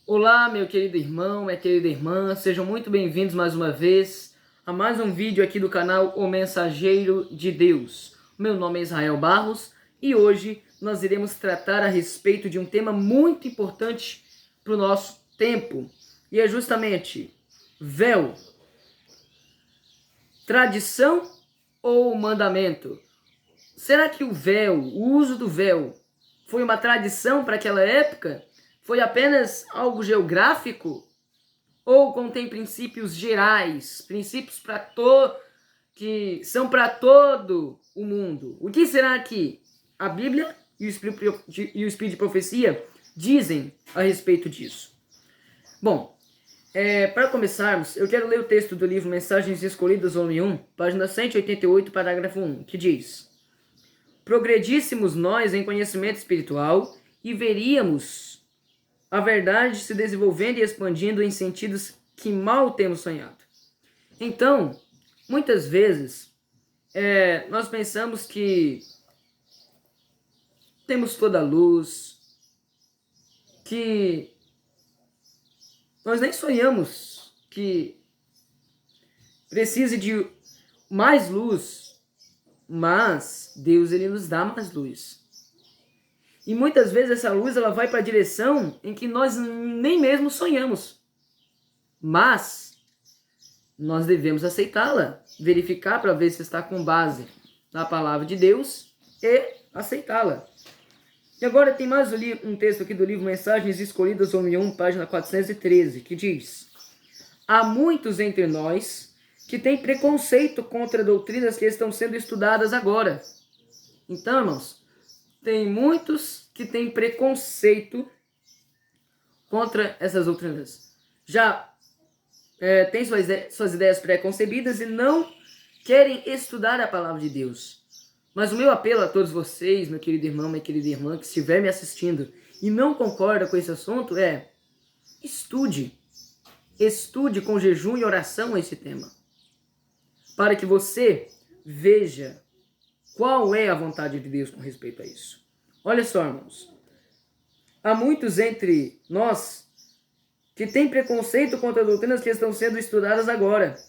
Olá, meu querido irmão, minha querida irmã, sejam muito bem-vindos mais uma vez a mais um vídeo aqui do canal O Mensageiro de Deus. Meu nome é Israel Barros e hoje nós iremos tratar a respeito de um tema muito importante para o nosso tempo, e é justamente véu, tradição ou mandamento? Será que o véu, o uso do véu, foi uma tradição para aquela época? Foi apenas algo geográfico? Ou contém princípios gerais, princípios que são para todo o mundo? O que será que a Bíblia e o Espírito de Profecia dizem a respeito disso? Bom, para começarmos, eu quero ler o texto do livro Mensagens Escolhidas, volume 1, página 188, parágrafo 1, que diz: progredíssemos nós em conhecimento espiritual e veríamos a verdade se desenvolvendo e expandindo em sentidos que mal temos sonhado. Então, muitas vezes, nós pensamos que temos toda a luz, que nós nem sonhamos que precise de mais luz, mas Deus ele nos dá mais luz. E muitas vezes essa luz ela vai para a direção em que nós nem mesmo sonhamos. Mas nós devemos aceitá-la, verificar para ver se está com base na palavra de Deus e aceitá-la. E agora tem mais um texto aqui do livro Mensagens Escolhidas, volume 1, página 413, que diz: há muitos entre nós que têm preconceito contra doutrinas que estão sendo estudadas agora. Então, irmãos, tem muitos que têm preconceito contra essas doutrinas. Já têm suas ideias pré-concebidas e não querem estudar a palavra de Deus. Mas o meu apelo a todos vocês, meu querido irmão, minha querida irmã, que estiver me assistindo e não concorda com esse assunto, é: estude. Estude com jejum e oração esse tema, para que você veja qual é a vontade de Deus com respeito a isso. Olha só, irmãos. Há muitos entre nós que têm preconceito contra doutrinas que estão sendo estudadas agora.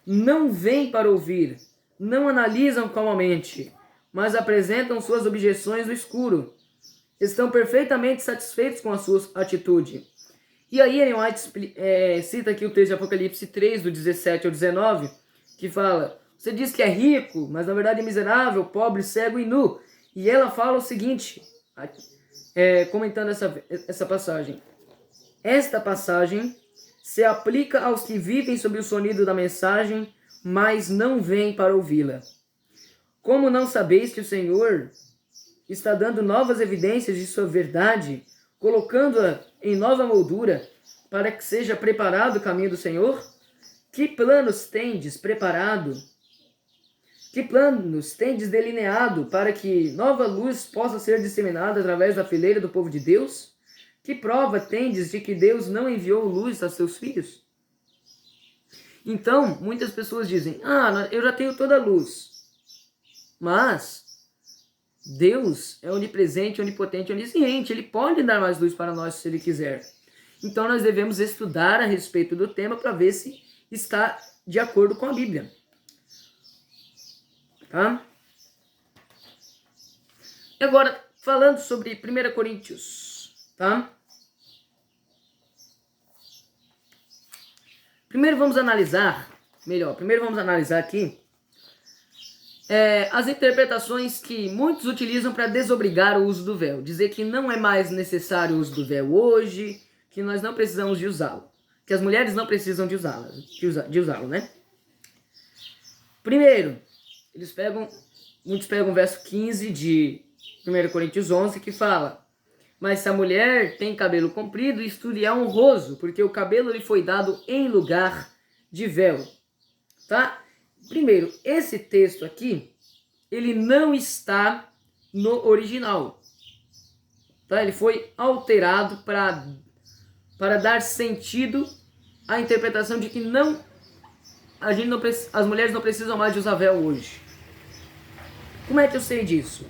Não vêm para ouvir, não analisam calmamente, mas apresentam suas objeções no escuro. Estão perfeitamente satisfeitos com a sua atitude. E aí Ellen White cita aqui o texto de Apocalipse 3, do 17 ao 19, que fala: você diz que é rico, mas na verdade é miserável, pobre, cego e nu. E ela fala o seguinte, comentando essa passagem: esta passagem se aplica aos que vivem sob o sonido da mensagem, mas não vêm para ouvi-la. Como não sabeis que o Senhor está dando novas evidências de sua verdade, colocando-a em nova moldura, para que seja preparado o caminho do Senhor? Que planos tendes preparado? Que planos tendes delineado para que nova luz possa ser disseminada através da fileira do povo de Deus? Que prova tendes de que Deus não enviou luz a seus filhos? Então, muitas pessoas dizem: eu já tenho toda a luz. Mas Deus é onipresente, onipotente, onisciente. Ele pode dar mais luz para nós se Ele quiser. Então nós devemos estudar a respeito do tema para ver se está de acordo com a Bíblia. Tá? E agora, falando sobre 1 Coríntios. Tá? Primeiro vamos analisar aqui as interpretações que muitos utilizam para desobrigar o uso do véu. Dizer que não é mais necessário o uso do véu hoje, que nós não precisamos de usá-lo. Que as mulheres não precisam de usá-lo, né? Primeiro, muitos pegam o verso 15 de 1 Coríntios 11, que fala: mas se a mulher tem cabelo comprido, isto lhe é honroso, porque o cabelo lhe foi dado em lugar de véu. Tá? Primeiro, esse texto aqui, ele não está no original. Tá? Ele foi alterado para dar sentido à interpretação de que as mulheres não precisam mais de usar véu hoje. Como é que eu sei disso?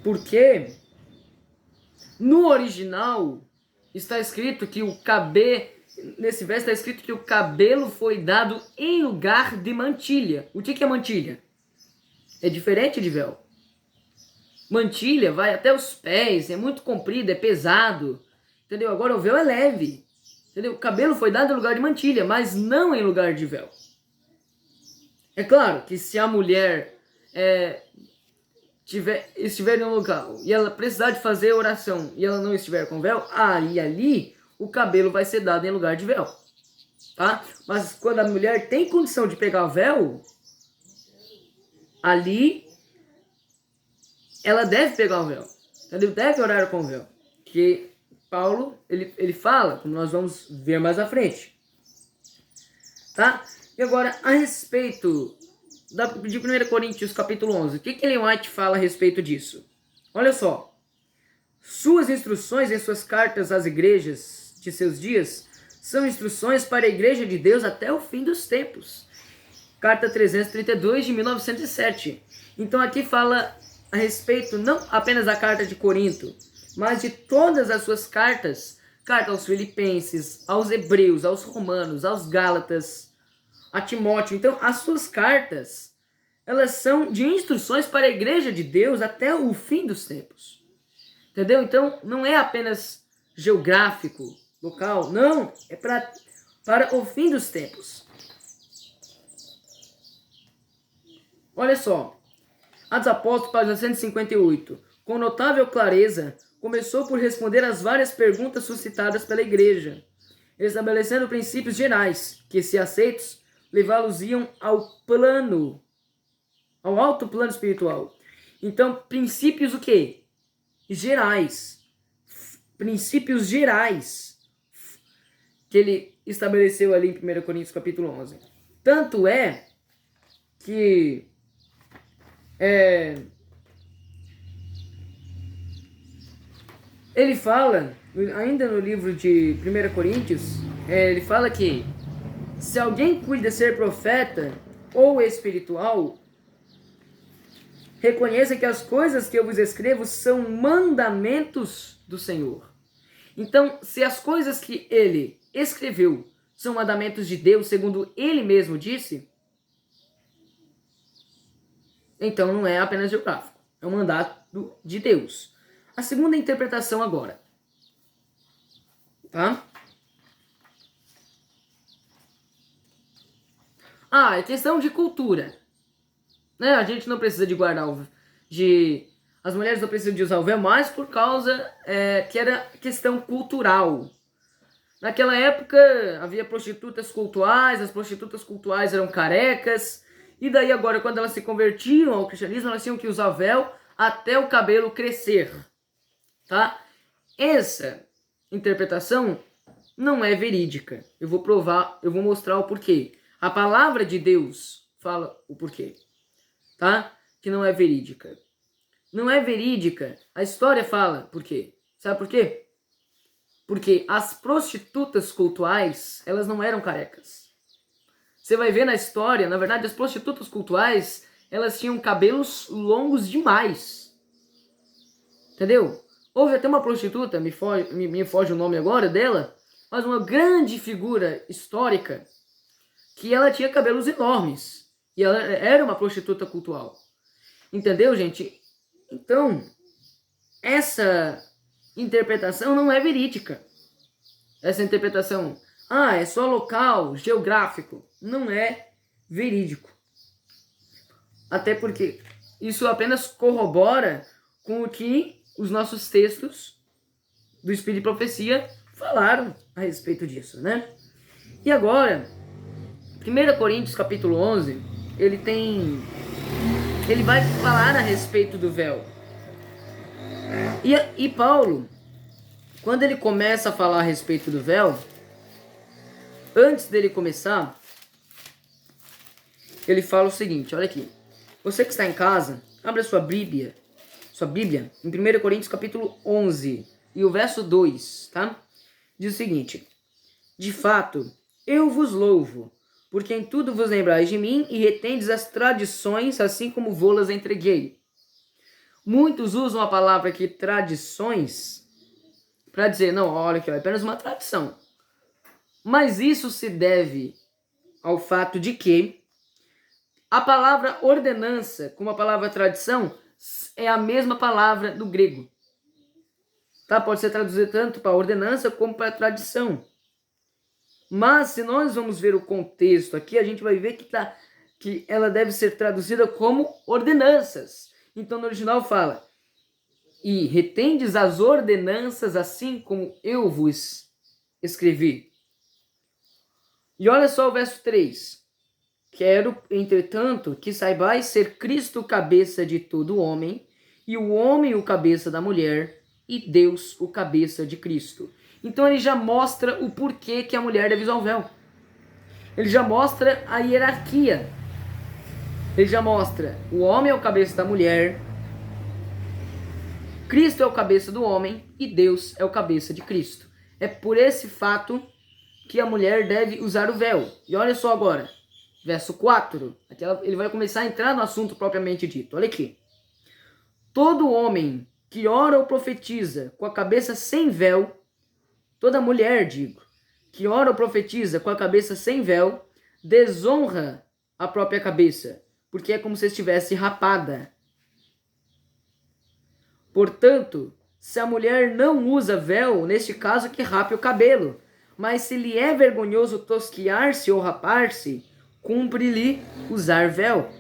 Porque No original, está escrito que o cabelo, nesse verso está escrito que o cabelo foi dado em lugar de mantilha. O que é mantilha? É diferente de véu. Mantilha vai até os pés, é muito comprido, é pesado. Entendeu? Agora o véu é leve. Entendeu? O cabelo foi dado em lugar de mantilha, mas não em lugar de véu. É claro que se a mulher estiver em um local e ela precisar de fazer oração e ela não estiver com véu, aí ali o cabelo vai ser dado em lugar de véu. Tá? Mas quando a mulher tem condição de pegar o véu, ali ela deve pegar o véu. Entendeu? Deve orar com o véu. Que Paulo, ele fala, como nós vamos ver mais à frente. Tá? E agora, a respeito de 1 Coríntios capítulo 11, o que Ellen White fala a respeito disso? Olha só. Suas instruções em suas cartas às igrejas de seus dias são instruções para a igreja de Deus até o fim dos tempos. Carta 332 de 1907. Então aqui fala a respeito não apenas da carta de Corinto, mas de todas as suas cartas. Carta aos Filipenses, aos Hebreus, aos Romanos, aos Gálatas, a Timóteo. Então as suas cartas, elas são de instruções para a igreja de Deus até o fim dos tempos. Entendeu? Então não é apenas geográfico, local, não, é para o fim dos tempos. Olha só, Atos Apóstolos, página 158. Com notável clareza, começou por responder às várias perguntas suscitadas pela igreja, estabelecendo princípios gerais, que, se aceitos, levá-los-iam ao alto plano espiritual. Então, princípios o quê? Gerais. Princípios gerais que ele estabeleceu ali em 1 Coríntios capítulo 11. Tanto é que ele fala, ainda no livro de 1 Coríntios, ele fala que se alguém cuida ser profeta ou espiritual, reconheça que as coisas que eu vos escrevo são mandamentos do Senhor. Então, se as coisas que ele escreveu são mandamentos de Deus, segundo ele mesmo disse, então não é apenas geográfico, é um mandato de Deus. A segunda interpretação agora, tá? É questão de cultura, né? A gente não precisa de guardar as mulheres não precisam de usar o véu mais por causa que era questão cultural. Naquela época havia prostitutas cultuais, as prostitutas cultuais eram carecas, e daí agora quando elas se convertiam ao cristianismo, elas tinham que usar véu até o cabelo crescer, tá? Essa interpretação não é verídica. Eu vou mostrar o porquê. A palavra de Deus fala o porquê, tá? Que não é verídica. Não é verídica. A história fala por quê. Sabe por quê? Porque as prostitutas cultuais, elas não eram carecas. Você vai ver na história, na verdade, as prostitutas cultuais, elas tinham cabelos longos demais. Entendeu? Houve até uma prostituta, me foge o nome agora dela, mas uma grande figura histórica, que ela tinha cabelos enormes. E ela era uma prostituta cultual. Entendeu, gente? Então, essa interpretação não é verídica. Essa interpretação, é só local, geográfico, não é verídico. Até porque isso apenas corrobora com o que os nossos textos do Espírito de Profecia falaram a respeito disso, né? E agora, 1 Coríntios capítulo 11, ele vai falar a respeito do véu. E Paulo, quando ele começa a falar a respeito do véu, antes dele começar, ele fala o seguinte, olha aqui. Você que está em casa, abra sua Bíblia em 1 Coríntios capítulo 11 e o verso 2, tá? Diz o seguinte: de fato, eu vos louvo, porque em tudo vos lembrais de mim e retendes as tradições, assim como vô-las entreguei. Muitos usam a palavra aqui tradições para dizer, não, olha aqui, é apenas uma tradição. Mas isso se deve ao fato de que a palavra ordenança, como a palavra tradição, é a mesma palavra do grego. Tá? Pode ser traduzido tanto para ordenança como para tradição. Mas se nós vamos ver o contexto aqui, a gente vai ver que ela deve ser traduzida como ordenanças. Então no original fala, e retendes as ordenanças assim como eu vos escrevi. E olha só o verso 3. Quero, entretanto, que saibais ser Cristo o cabeça de todo homem, e o homem o cabeça da mulher, e Deus o cabeça de Cristo. Então ele já mostra o porquê que a mulher deve usar o véu. Ele já mostra a hierarquia. Ele já mostra o homem é o cabeça da mulher, Cristo é o cabeça do homem e Deus é o cabeça de Cristo. É por esse fato que a mulher deve usar o véu. E olha só agora, verso 4. Aqui ele vai começar a entrar no assunto propriamente dito. Olha aqui. Todo homem que ora ou profetiza com a cabeça sem véu, toda mulher, digo, que ora ou profetiza com a cabeça sem véu, desonra a própria cabeça, porque é como se estivesse rapada. Portanto, se a mulher não usa véu, neste caso que rape o cabelo, mas se lhe é vergonhoso tosquiar-se ou rapar-se, cumpre-lhe usar véu.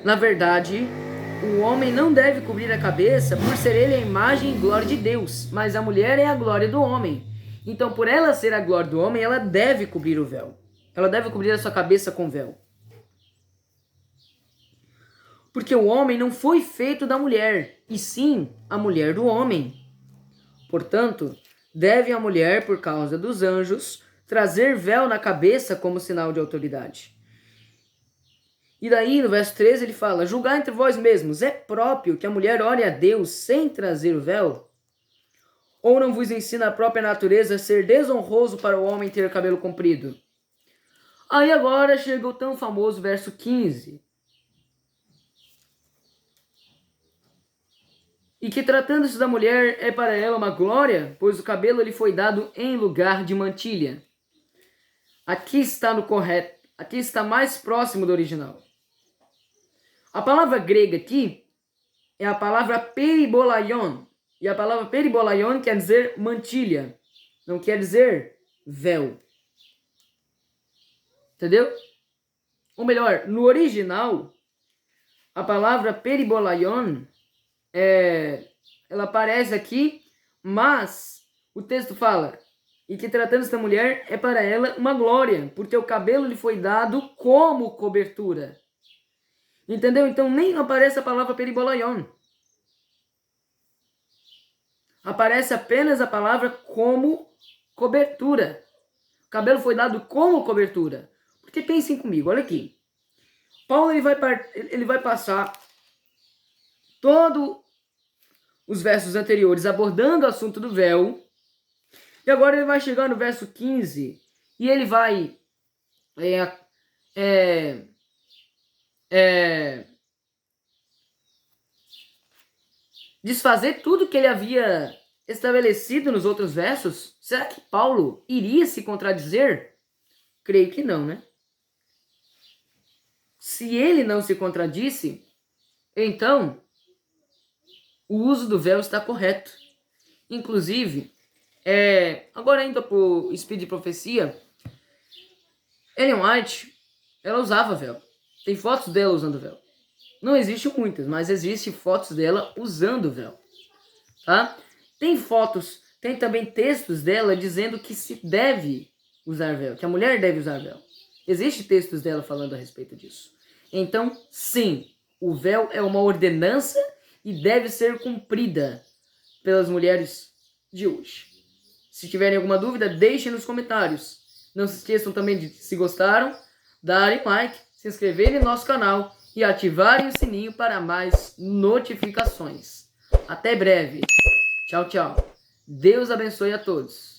Na verdade, o homem não deve cobrir a cabeça por ser ele a imagem e glória de Deus, mas a mulher é a glória do homem. Então, por ela ser a glória do homem, ela deve cobrir o véu. Ela deve cobrir a sua cabeça com véu. Porque o homem não foi feito da mulher, e sim a mulher do homem. Portanto, deve a mulher, por causa dos anjos, trazer véu na cabeça como sinal de autoridade. E daí, no verso 13, ele fala, julgai entre vós mesmos, é próprio que a mulher ore a Deus sem trazer o véu? Ou não vos ensina a própria natureza a ser desonroso para o homem ter cabelo comprido? Aí agora chega o tão famoso verso 15. E que tratando-se da mulher é para ela uma glória, pois o cabelo lhe foi dado em lugar de mantilha. Aqui está no correto, aqui está mais próximo do original. A palavra grega aqui é a palavra peribolaion. E a palavra peribolaion quer dizer mantilha, não quer dizer véu. Entendeu? Ou melhor, no original, a palavra peribolaion ela aparece aqui, mas o texto fala, e que tratando-se da mulher é para ela uma glória, porque o cabelo lhe foi dado como cobertura. Entendeu? Então nem aparece a palavra peribolaion. Aparece apenas a palavra como cobertura. O cabelo foi dado como cobertura. Porque pensem comigo, olha aqui. Paulo ele vai passar todo os versos anteriores abordando o assunto do véu. E agora ele vai chegar no verso 15 e ele vai desfazer tudo que ele havia estabelecido nos outros versos. Será que Paulo iria se contradizer? Creio que não, né? Se ele não se contradisse, então o uso do véu está correto. Inclusive, agora indo para o Speed de Profecia, Ellen White, ela usava véu. Tem fotos dela usando véu. Não existem muitas, mas existem fotos dela usando véu. Tá? Tem fotos, tem também textos dela dizendo que se deve usar véu, que a mulher deve usar véu. Existem textos dela falando a respeito disso. Então, sim, o véu é uma ordenança e deve ser cumprida pelas mulheres de hoje. Se tiverem alguma dúvida, deixem nos comentários. Não se esqueçam também de, se gostaram, darem like, se inscreverem no nosso canal e ativarem o sininho para mais notificações. Até breve. Tchau, tchau. Deus abençoe a todos.